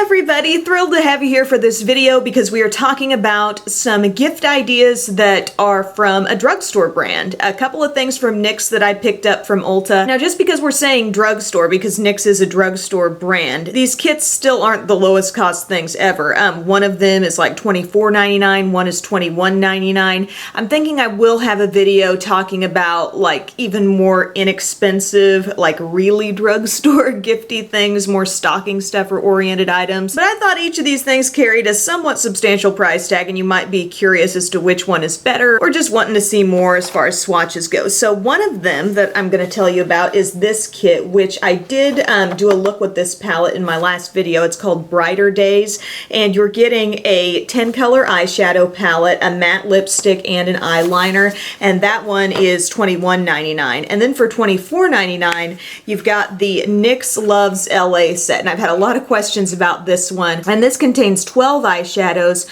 everybody, thrilled to have you here for this video because we are talking about some gift ideas that are from a drugstore brand. A couple of things from NYX that I picked up from Ulta. Now just because we're saying drugstore, because NYX is a drugstore brand, these kits still aren't the lowest cost things ever. One of them is like $24.99, one is $21.99. I'm thinking I will have a video talking about like even more inexpensive, like really drugstore gifty things, more stocking stuffer oriented items. But I thought each of these things carried a somewhat substantial price tag and you might be curious as to which one is better or just wanting to see more as far as swatches go. So one of them that I'm going to tell you about is this kit, which I did do a look with this palette in my last video. It's called Brighter Days, and you're getting a 10 color eyeshadow palette, a matte lipstick, and an eyeliner, and that one is $21.99. And then for $24.99 you've got the NYX Loves L.A. set, and I've had a lot of questions about this one. And this contains 12 eyeshadows.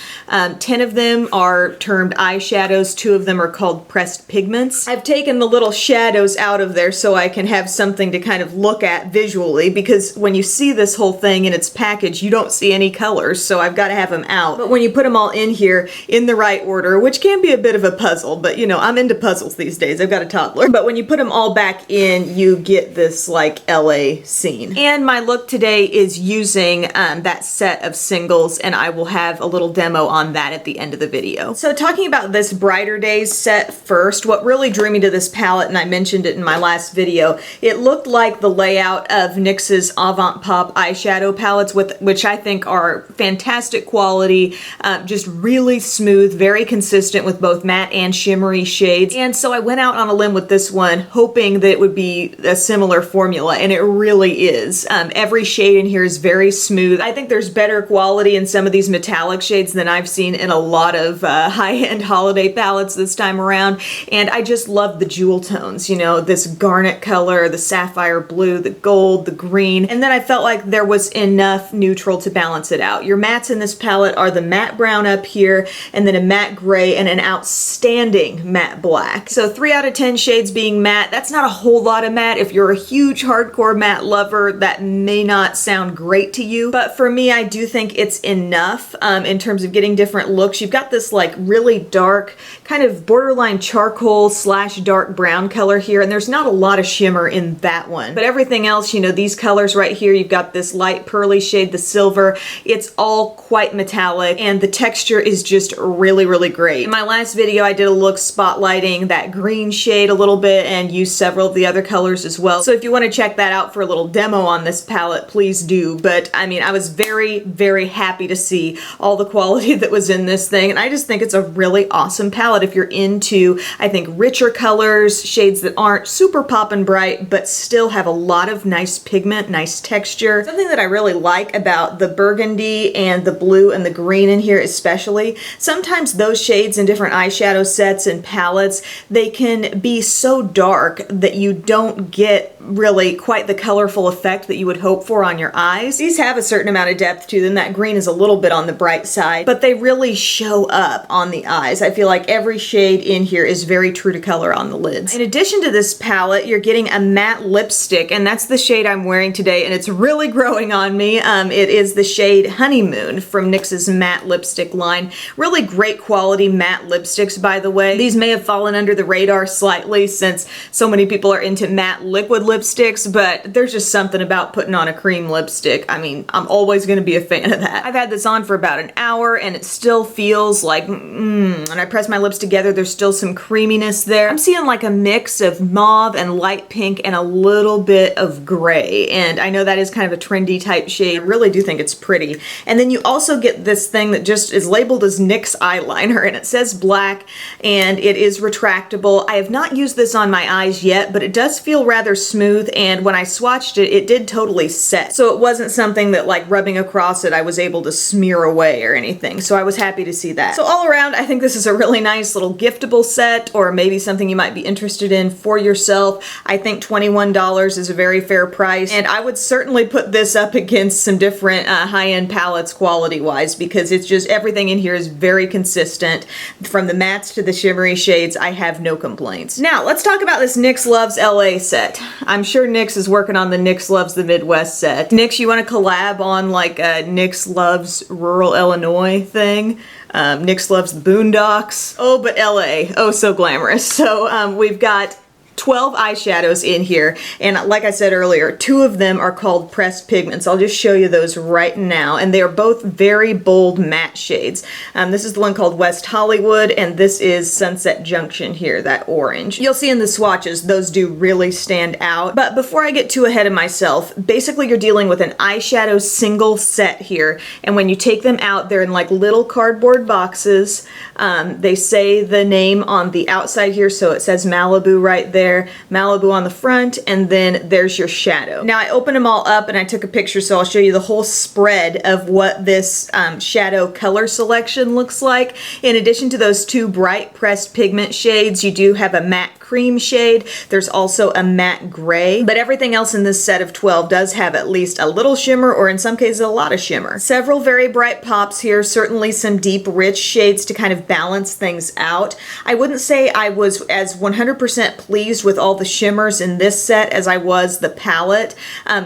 10 of them are termed eyeshadows, 2 of them are called pressed pigments. I've taken the little shadows out of there so I can have something to kind of look at visually, because when you see this whole thing in its package you don't see any colors, so I've got to have them out. But when you put them all in here in the right order, which can be a bit of a puzzle, but you know, I'm into puzzles these days, I've got a toddler. But when you put them all back in, you get this like LA scene. And my look today is using that set of singles, and I will have a little demo on that at the end of the video. So talking about this Brighter Days set first, what really drew me to this palette, and I mentioned it in my last video, it looked like the layout of NYX's Avant Pop eyeshadow palettes, which I think are fantastic quality, just really smooth, very consistent with both matte and shimmery shades. And so I went out on a limb with this one, hoping that it would be a similar formula, and it really is. Every shade in here is very smooth. I think there's better quality in some of these metallic shades than I've seen in a lot of high-end holiday palettes this time around, and I just love the jewel tones, you know, this garnet color, the sapphire blue, the gold, the green, and then I felt like there was enough neutral to balance it out. Your mattes in this palette are the matte brown up here, and then a matte gray and an outstanding matte black. So 3 out of 10 shades being matte. That's not a whole lot of matte. If you're a huge hardcore matte lover, that may not sound great to you, but for me, I do think it's enough in terms of getting different looks. You've got this like really dark, kind of borderline charcoal slash dark brown color here, and there's not a lot of shimmer in that one. But everything else, you know, these colors right here, you've got this light pearly shade, the silver, it's all quite metallic, and the texture is just really, really great. In my last video, I did a look spotlighting that green shade a little bit and used several of the other colors as well. So if you want to check that out for a little demo on this palette, please do. But I mean, I was very, very happy to see all the quality that was in this thing, and I just think it's a really awesome palette if you're into, I think, richer colors, shades that aren't super pop and bright, but still have a lot of nice pigment, nice texture. Something that I really like about the burgundy and the blue and the green in here especially, sometimes those shades in different eyeshadow sets and palettes, they can be so dark that you don't get really quite the colorful effect that you would hope for on your eyes. These have a certain amount of depth to them. That green is a little bit on the bright side, but they really show up on the eyes. I feel like every shade in here is very true to color on the lids. In addition to this palette, you're getting a matte lipstick, and that's the shade I'm wearing today, and it's really growing on me. It is the shade Honeymoon from NYX's matte lipstick line. Really great quality matte lipsticks, by the way. These may have fallen under the radar slightly since so many people are into matte liquid lipsticks, but there's just something about putting on a cream lipstick. I mean, I'm always going to be a fan of that. I've had this on for about an hour and it still feels like, when I press my lips together, there's still some creaminess there. I'm seeing like a mix of mauve and light pink and a little bit of gray, and I know that is kind of a trendy type shade. I really do think it's pretty. And then you also get this thing that just is labeled as NYX Eye Liner, and it says black, and it is retractable. I have not used this on my eyes yet, but it does feel rather smooth, and when I swatched it, it did totally set. So it wasn't something that like rubbing across it I was able to smear away or anything, so I was happy to see that. So all around, I think this is a really nice little giftable set, or maybe something you might be interested in for yourself. I think $21 is a very fair price, and I would certainly put this up against some different high-end palettes quality-wise, because it's just everything in here is very consistent. From the mattes to the shimmery shades, I have no complaints. Now, let's talk about this NYX Loves L.A. set. I'm sure NYX is working on the NYX Loves the Midwest set. NYX, you want to collab on like a NYX Loves Rural Illinois thing. NYX Loves the Boondocks. Oh, but LA. Oh, so glamorous. So we've got 12 eyeshadows in here, and like I said earlier, 2 of them are called pressed pigments. I'll just show you those right now, and they are both very bold matte shades. This is the one called West Hollywood, and this is Sunset Junction here, that orange. You'll see in the swatches, those do really stand out. But before I get too ahead of myself, basically you're dealing with an eyeshadow single set here, and when you take them out, they're in like little cardboard boxes. They say the name on the outside here, so it says Malibu right there. Malibu on the front, and then there's your shadow. Now I opened them all up and I took a picture, so I'll show you the whole spread of what this shadow color selection looks like. In addition to those 2 bright pressed pigment shades, you do have a matte cream shade. There's also a matte gray, but everything else in this set of 12 does have at least a little shimmer, or in some cases a lot of shimmer. Several very bright pops here, certainly some deep rich shades to kind of balance things out. I wouldn't say I was as 100% pleased with all the shimmers in this set as I was the palette.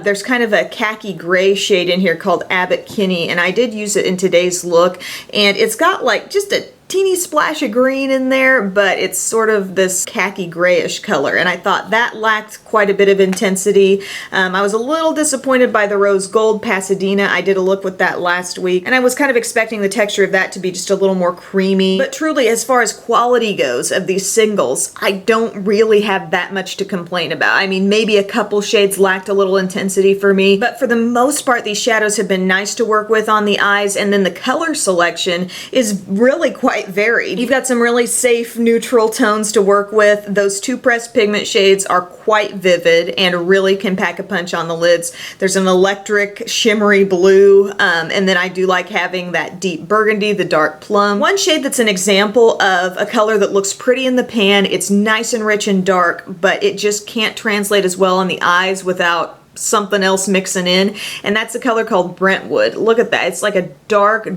There's kind of a khaki gray shade in here called Abbott Kinney, and I did use it in today's look, and it's got like just a teeny splash of green in there, but it's sort of this khaki grayish color, and I thought that lacked quite a bit of intensity. I was a little disappointed by the rose gold Pasadena. I did a look with that last week, and I was kind of expecting the texture of that to be just a little more creamy. But truly, as far as quality goes of these singles, I don't really have that much to complain about. I mean, maybe a couple shades lacked a little intensity for me, but for the most part, these shadows have been nice to work with on the eyes, and then the color selection is really quite varied. You've got some really safe neutral tones to work with. Those 2 pressed pigment shades are quite vivid and really can pack a punch on the lids. There's an electric shimmery blue, and then I do like having that deep burgundy, the dark plum. One shade that's an example of a color that looks pretty in the pan, it's nice and rich and dark, but it just can't translate as well on the eyes without something else mixing in, and that's a color called Brentwood. Look at that. It's like a dark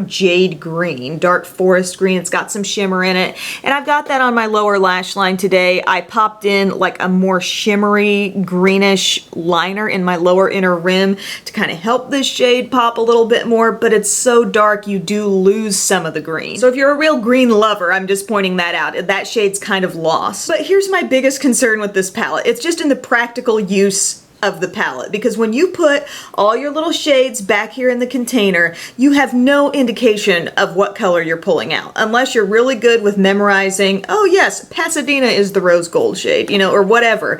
jade green, dark forest green. It's got some shimmer in it, and I've got that on my lower lash line today. I popped in like a more shimmery greenish liner in my lower inner rim to kind of help this shade pop a little bit more, but it's so dark you do lose some of the green. So if you're a real green lover, I'm just pointing that out. That shade's kind of lost. But here's my biggest concern with this palette. It's just in the practical use of the palette, because when you put all your little shades back here in the container, you have no indication of what color you're pulling out, unless you're really good with memorizing, oh yes, Pasadena is the rose gold shade, you know, or whatever.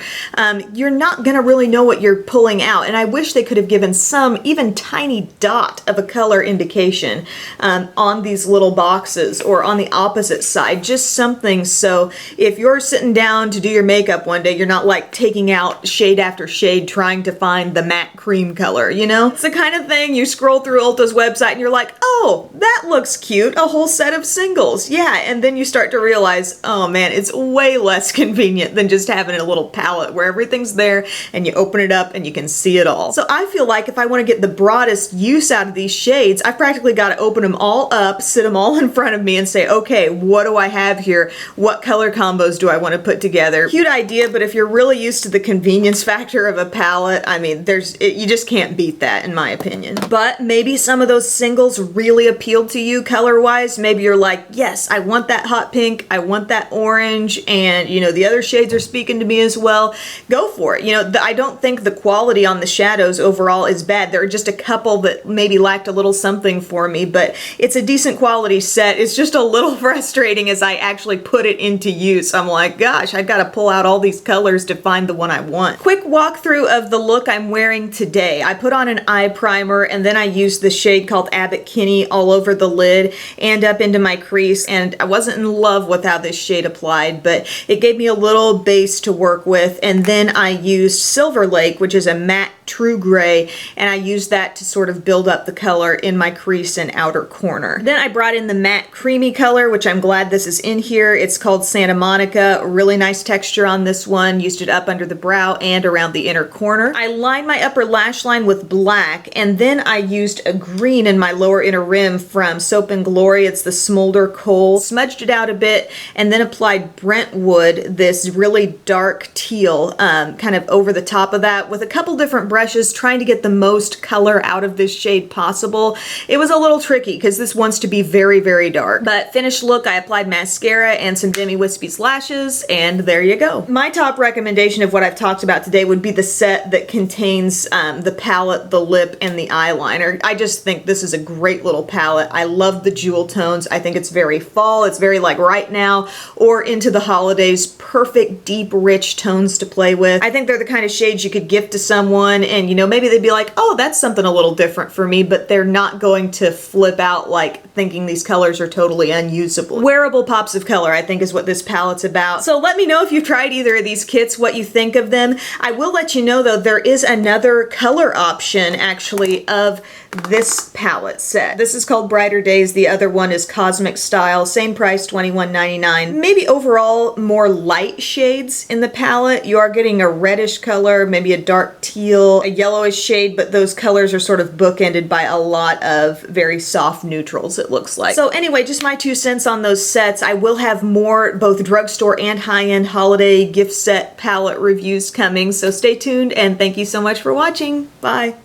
You're not gonna really know what you're pulling out, and I wish they could have given some even tiny dot of a color indication on these little boxes, or on the opposite side, just something, so if you're sitting down to do your makeup one day, you're not like taking out shade after shade trying to find the matte cream color, you know? It's the kind of thing you scroll through Ulta's website and you're like, oh, that looks cute, a whole set of singles. Yeah, and then you start to realize, oh man, it's way less convenient than just having a little palette where everything's there and you open it up and you can see it all. So I feel like if I want to get the broadest use out of these shades, I've practically got to open them all up, sit them all in front of me and say, okay, what do I have here? What color combos do I want to put together? Cute idea, but if you're really used to the convenience factor of a palette, I mean, you just can't beat that in my opinion. But maybe some of those singles really appealed to you color-wise. Maybe you're like, yes, I want that hot pink, I want that orange, and you know, the other shades are speaking to me as well. Go for it. You know, I don't think the quality on the shadows overall is bad. There are just a couple that maybe lacked a little something for me, but it's a decent quality set. It's just a little frustrating as I actually put it into use. I'm like, gosh, I've got to pull out all these colors to find the one I want. Quick walkthrough of the look I'm wearing today. I put on an eye primer and then I used the shade called Abbott Kinney all over the lid and up into my crease, and I wasn't in love with how this shade applied, but it gave me a little base to work with, and then I used Silver Lake, which is a matte true gray, and I used that to sort of build up the color in my crease and outer corner. Then I brought in the matte creamy color, which I'm glad this is in here. It's called Santa Monica. Really nice texture on this one. Used it up under the brow and around the inner corner. corner. I lined my upper lash line with black, and then I used a green in my lower inner rim from Soap and Glory. It's the Smolder Coal. Smudged it out a bit, and then applied Brentwood, this really dark teal, kind of over the top of that with a couple different brushes, trying to get the most color out of this shade possible. It was a little tricky because this wants to be very, very dark. But finished look, I applied mascara and some Demi Wispies lashes, and there you go. My top recommendation of what I've talked about today would be the set that contains the palette, the lip, and the eyeliner. I just think this is a great little palette. I love the jewel tones. I think it's very fall. It's very like right now or into the holidays. Perfect, deep, rich tones to play with. I think they're the kind of shades you could gift to someone and, you know, maybe they'd be like, oh, that's something a little different for me, but they're not going to flip out like thinking these colors are totally unusable. Wearable pops of color, I think, is what this palette's about. So let me know if you've tried either of these kits, what you think of them. I will let you know, though, there is another color option, actually, of this palette set. This is called Brighter Days. The other one is Cosmic Style. Same price, $21.99. Maybe overall more light shades in the palette. You are getting a reddish color, maybe a dark teal, a yellowish shade, but those colors are sort of bookended by a lot of very soft neutrals, it looks like. So anyway, just my 2 cents on those sets. I will have more both drugstore and high-end holiday gift set palette reviews coming, so stay tuned and thank you so much for watching. Bye.